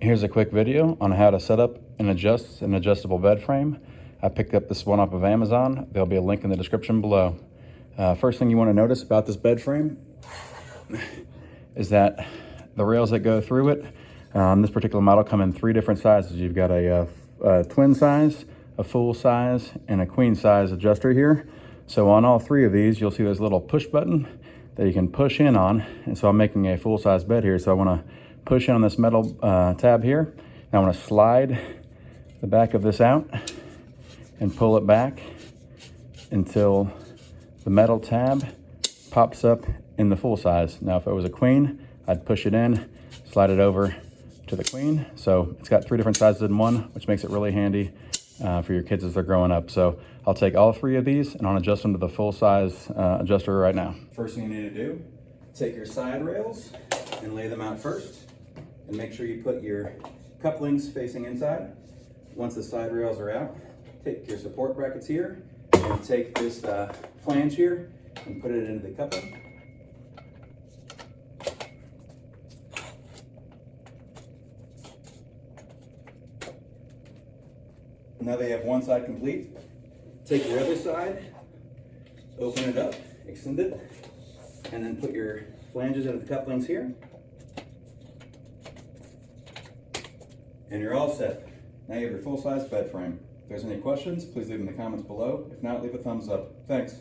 Here's a quick video on how to set up and adjust an adjustable bed frame. I picked up this one off of Amazon. There'll be a link in the description below. First thing you want to notice about this bed frame is that the rails that go through it, this particular model, come in 3 different sizes. You've got a twin size, a full size, and a queen size adjuster here. So on all 3 of these, you'll see there's a little push button that you can push in on. And so I'm making a full size bed here. So I want to push in on this metal tab here. And I want to slide the back of this out and pull it back until the metal tab pops up in the full size. Now, if it was a queen, I'd push it in, slide it over to the queen. So it's got 3 different sizes in one, which makes it really handy for your kids as they're growing up. So I'll take all 3 of these and I'll adjust them to the full size adjuster right now. First thing you need to do, take your side rails and lay them out first. And make sure you put your couplings facing inside. Once the side rails are out, take your support brackets here and take this flange here and put it into the coupling. Now they have one side complete. Take your other side, open it up, extend it, and then put your flanges into the couplings here. And you're all set. Now you have your full-size bed frame. If there's any questions, please leave them in the comments below. If not, leave a thumbs up. Thanks.